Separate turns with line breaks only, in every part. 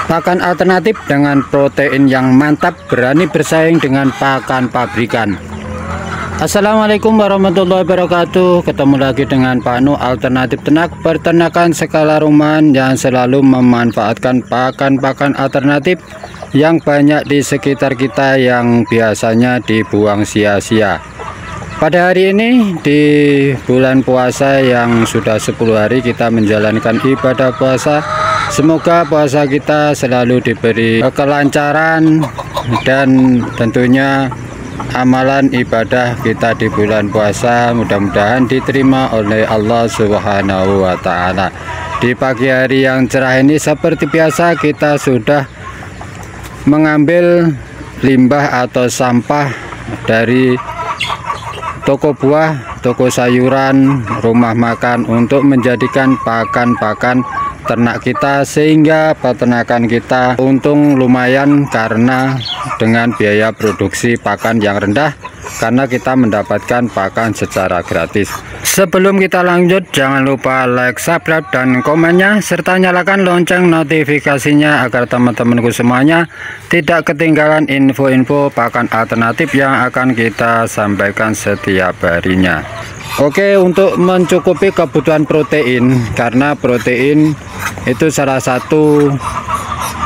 Pakan alternatif dengan protein yang mantap, berani bersaing dengan pakan pabrikan. Assalamualaikum warahmatullahi wabarakatuh. Ketemu lagi dengan Pak Nu, Alternatif Ternak Peternakan Skala Rumahan yang selalu memanfaatkan pakan-pakan alternatif yang banyak di sekitar kita yang biasanya dibuang sia-sia. Pada hari ini di bulan puasa yang sudah 10 hari kita menjalankan ibadah puasa. Semoga puasa kita selalu diberi kelancaran dan tentunya amalan ibadah kita di bulan puasa mudah-mudahan diterima oleh Allah Subhanahu wa Ta'ala. Di pagi hari yang cerah ini seperti biasa kita sudah mengambil limbah atau sampah dari toko buah, toko sayuran, rumah makan untuk menjadikan pakan-pakan ternak kita, sehingga peternakan kita untung lumayan karena dengan biaya produksi pakan yang rendah karena kita mendapatkan pakan secara gratis. Sebelum kita lanjut, jangan lupa like, subscribe, dan komennya serta nyalakan lonceng notifikasinya agar teman-temanku semuanya tidak ketinggalan info-info pakan alternatif yang akan kita sampaikan setiap harinya. Oke, untuk mencukupi kebutuhan protein, karena protein itu salah satu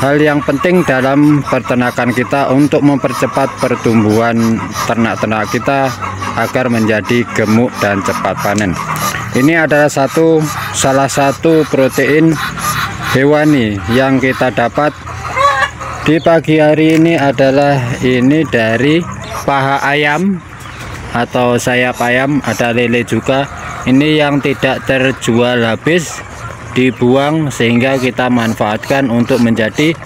hal yang penting dalam peternakan kita untuk mempercepat pertumbuhan ternak-ternak kita agar menjadi gemuk dan cepat panen. Ini adalah salah satu protein hewani yang kita dapat di pagi hari ini adalah ini dari paha ayam atau sayap ayam, ada lele juga. Ini yang tidak terjual habis, dibuang, sehingga kita manfaatkan untuk menjadi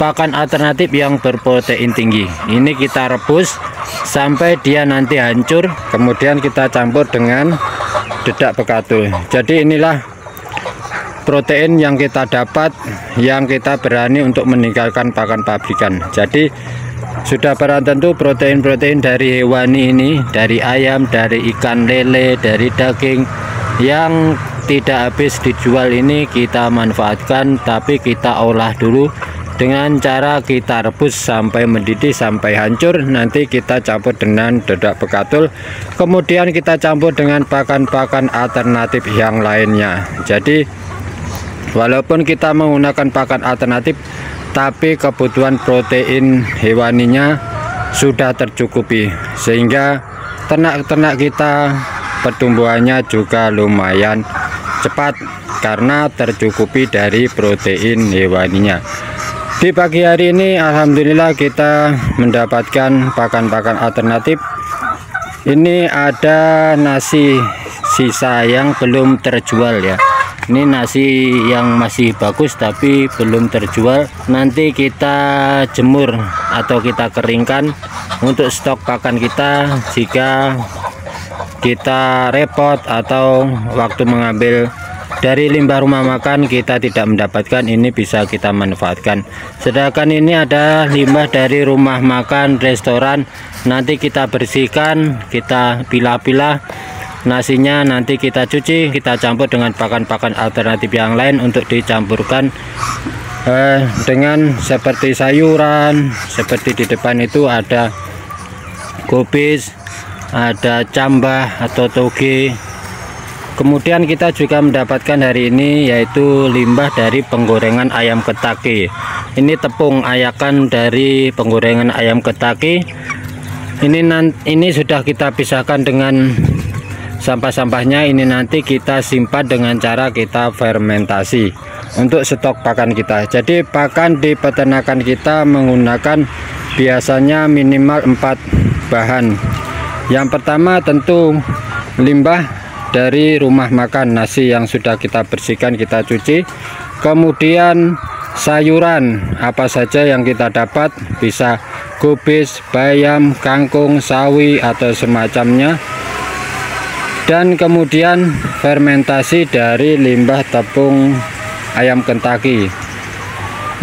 pakan alternatif yang berprotein tinggi. Ini kita rebus sampai dia nanti hancur, kemudian kita campur dengan dedak bekatul. Jadi inilah protein yang kita dapat, yang kita berani untuk meninggalkan pakan pabrikan. Jadi sudah barang tentu protein-protein dari hewani ini, dari ayam, dari ikan lele, dari daging yang tidak habis dijual ini kita manfaatkan, tapi kita olah dulu dengan cara kita rebus sampai mendidih, sampai hancur. Nanti kita campur dengan dedak bekatul, kemudian kita campur dengan pakan-pakan alternatif yang lainnya. Jadi walaupun kita menggunakan pakan alternatif, tapi kebutuhan protein hewaninya sudah tercukupi, sehingga ternak-ternak kita pertumbuhannya juga lumayan cepat karena tercukupi dari protein hewaninya. Di pagi hari ini alhamdulillah kita mendapatkan pakan-pakan alternatif. Ini ada nasi sisa yang belum terjual ya. Ini nasi yang masih bagus tapi belum terjual. Nanti kita jemur atau kita keringkan untuk stok pakan kita. Jika kita repot atau waktu mengambil dari limbah rumah makan kita tidak mendapatkan, ini bisa kita manfaatkan. Sedangkan ini ada limbah dari rumah makan, restoran. Nanti kita bersihkan, kita pilah-pilah. Nasinya nanti kita cuci, kita campur dengan pakan-pakan alternatif yang lain untuk dicampurkan dengan seperti sayuran. Seperti di depan itu ada kubis, ada cambah atau toge. Kemudian kita juga mendapatkan hari ini yaitu limbah dari penggorengan ayam ketaki. Ini tepung ayakan dari penggorengan ayam ketaki. Ini sudah kita pisahkan dengan sampah-sampahnya. Ini nanti kita simpan dengan cara kita fermentasi untuk stok pakan kita. Jadi pakan di peternakan kita menggunakan biasanya minimal 4 bahan. Yang pertama tentu limbah dari rumah makan, nasi yang sudah kita bersihkan, kita cuci. Kemudian sayuran apa saja yang kita dapat, bisa kubis, bayam, kangkung, sawi atau semacamnya. Dan kemudian fermentasi dari limbah tepung ayam Kentucky.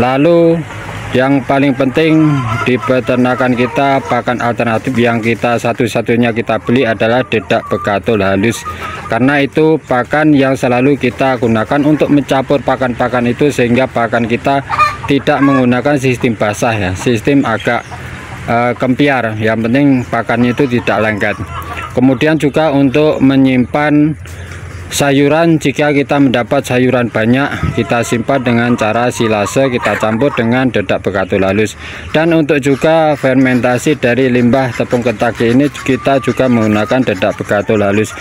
Lalu yang paling penting di peternakan kita, pakan alternatif yang kita satu-satunya kita beli adalah dedak bekatul halus, karena itu pakan yang selalu kita gunakan untuk mencampur pakan-pakan itu, sehingga pakan kita tidak menggunakan sistem basah ya, sistem agak kempiar. Yang penting pakannya itu tidak lengket. Kemudian juga untuk menyimpan sayuran, jika kita mendapat sayuran banyak, kita simpan dengan cara silase, kita campur dengan dedak bekatul halus. Dan untuk juga fermentasi dari limbah tepung ketaki ini, kita juga menggunakan dedak bekatul halus.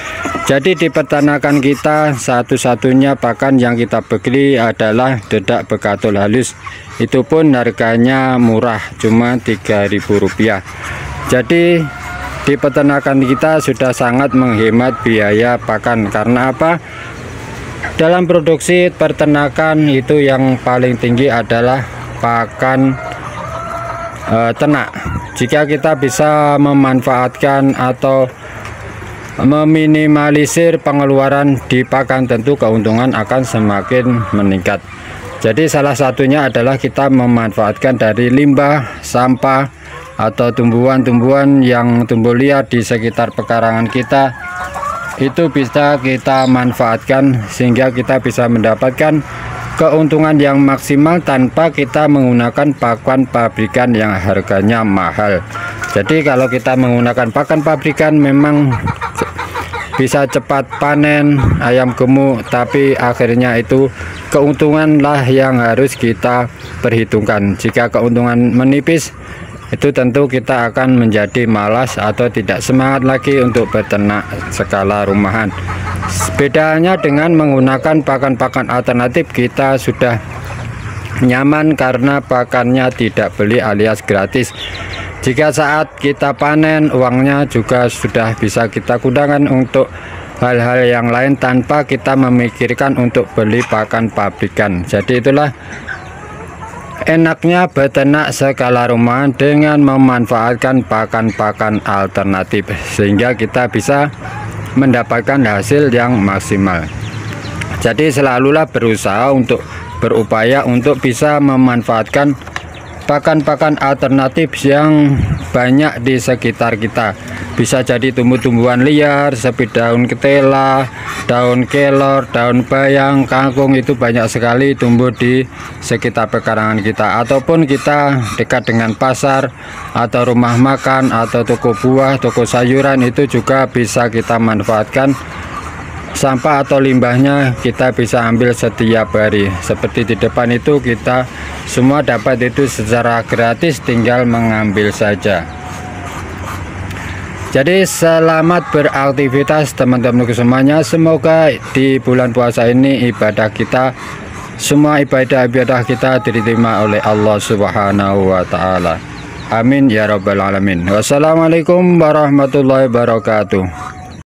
Jadi di peternakan kita, satu-satunya pakan yang kita beli adalah dedak bekatul halus. Itu pun harganya murah, cuma Rp3.000. Jadi di peternakan kita sudah sangat menghemat biaya pakan. Karena apa? Dalam produksi peternakan itu yang paling tinggi adalah pakan ternak. Jika kita bisa memanfaatkan atau meminimalisir pengeluaran di pakan, tentu keuntungan akan semakin meningkat. Jadi salah satunya adalah kita memanfaatkan dari limbah, sampah, atau tumbuhan-tumbuhan yang tumbuh liar di sekitar pekarangan kita, itu bisa kita manfaatkan sehingga kita bisa mendapatkan keuntungan yang maksimal tanpa kita menggunakan pakan pabrikan yang harganya mahal. Jadi kalau kita menggunakan pakan pabrikan memang bisa cepat panen ayam gemuk, tapi akhirnya itu keuntunganlah yang harus kita perhitungkan. Jika keuntungan menipis, itu tentu kita akan menjadi malas atau tidak semangat lagi untuk beternak skala rumahan. Bedanya dengan menggunakan pakan-pakan alternatif, kita sudah nyaman karena pakannya tidak beli alias gratis. Jika saat kita panen, uangnya juga sudah bisa kita gunakan untuk hal-hal yang lain tanpa kita memikirkan untuk beli pakan pabrikan. Jadi itulah enaknya beternak skala rumahan dengan memanfaatkan pakan-pakan alternatif, sehingga kita bisa mendapatkan hasil yang maksimal. Jadi selalulah berusaha untuk berupaya untuk bisa memanfaatkan pakan-pakan alternatif yang banyak di sekitar kita. Bisa jadi tumbuh-tumbuhan liar seperti daun ketela, daun kelor, daun bayang, kangkung, itu banyak sekali tumbuh di sekitar pekarangan kita. Ataupun kita dekat dengan pasar atau rumah makan atau toko buah, toko sayuran, itu juga bisa kita manfaatkan. Sampah atau limbahnya kita bisa ambil setiap hari. Seperti di depan itu kita semua dapat itu secara gratis, tinggal mengambil saja. Jadi selamat beraktivitas teman-teman semuanya. Semoga di bulan puasa ini ibadah kita, semua ibadah kita diterima oleh Allah Subhanahu wa Ta'ala. Amin ya rabbal alamin. Wassalamualaikum warahmatullahi wabarakatuh.